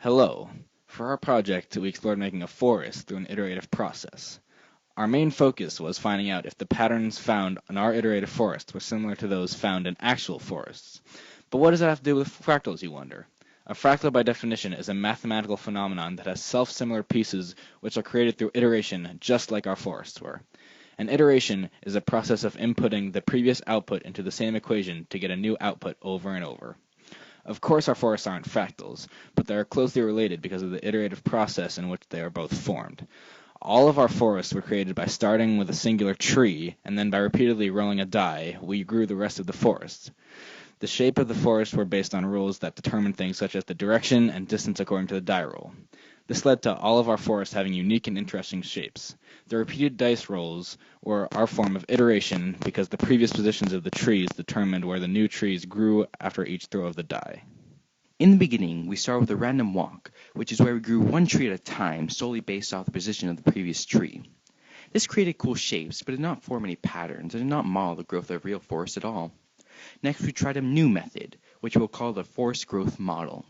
Hello. For our project, we explored making a forest through an iterative process. Our main focus was finding out if the patterns found in our iterative forest were similar to those found in actual forests. But what does that have to do with fractals, you wonder? A fractal, by definition, is a mathematical phenomenon that has self-similar pieces which are created through iteration, just like our forests were. An iteration is a process of inputting the previous output into the same equation to get a new output over and over. Of course our forests aren't fractals, but they are closely related because of the iterative process in which they are both formed. All of our forests were created by starting with a singular tree, and then by repeatedly rolling a die, we grew the rest of the forest. The shape of the forest were based on rules that determined things such as the direction and distance according to the die roll. This led to all of our forests having unique and interesting shapes. The repeated dice rolls were our form of iteration because the previous positions of the trees determined where the new trees grew after each throw of the die. In the beginning, we started with a random walk, which is where we grew one tree at a time solely based off the position of the previous tree. This created cool shapes, but did not form any patterns and did not model the growth of real forests at all. Next, we tried a new method, which we'll call the forest growth model.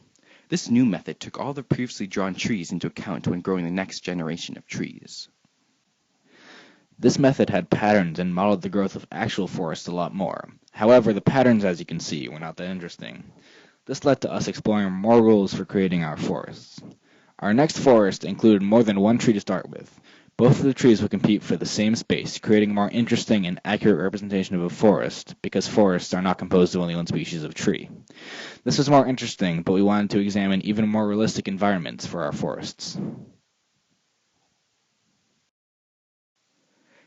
This new method took all the previously drawn trees into account when growing the next generation of trees. This method had patterns and modeled the growth of actual forests a lot more. However, the patterns, as you can see, were not that interesting. This led to us exploring more rules for creating our forests. Our next forest included more than one tree to start with. Both of the trees would compete for the same space, creating a more interesting and accurate representation of a forest, because forests are not composed of only one species of tree. This was more interesting, but we wanted to examine even more realistic environments for our forests.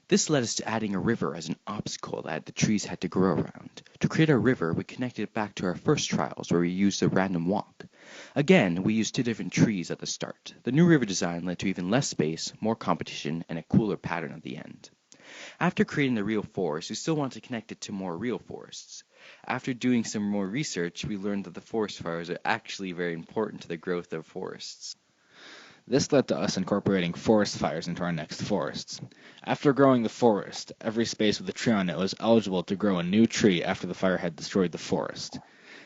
This led us to adding a river as an obstacle that the trees had to grow around. To create our river, we connected it back to our first trials where we used a random walk. Again, we used two different trees at the start. The new river design led to even less space, more competition, and a cooler pattern at the end. After creating the real forest, we still wanted to connect it to more real forests. After doing some more research, we learned that the forest fires are actually very important to the growth of forests. This led to us incorporating forest fires into our next forests. After growing the forest, every space with a tree on it was eligible to grow a new tree after the fire had destroyed the forest.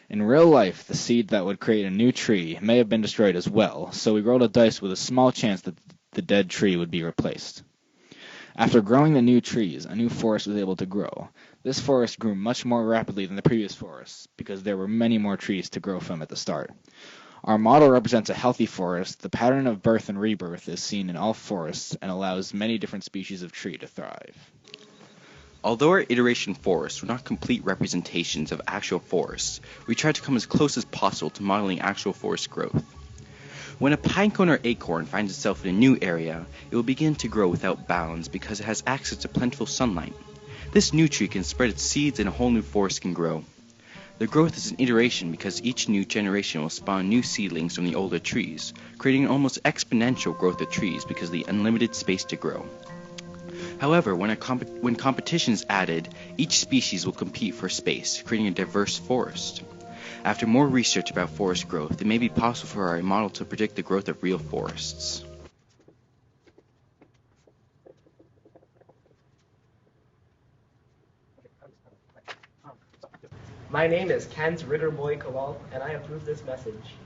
In real life, the seed that would create a new tree may have been destroyed as well, so we rolled a dice with a small chance that the dead tree would be replaced. After growing the new trees, a new forest was able to grow. This forest grew much more rapidly than the previous forests, because there were many more trees to grow from at the start. Our model represents a healthy forest. The pattern of birth and rebirth is seen in all forests and allows many different species of tree to thrive. Although our iteration forests were not complete representations of actual forests, we tried to come as close as possible to modeling actual forest growth. When a pinecone or acorn finds itself in a new area, it will begin to grow without bounds because it has access to plentiful sunlight. This new tree can spread its seeds and a whole new forest can grow. The growth is an iteration because each new generation will spawn new seedlings from the older trees, creating an almost exponential growth of trees because of the unlimited space to grow. However, when competition is added, each species will compete for space, creating a diverse forest. After more research about forest growth, it may be possible for our model to predict the growth of real forests. My name is Kent Ritterboy Kowal, and I approve this message.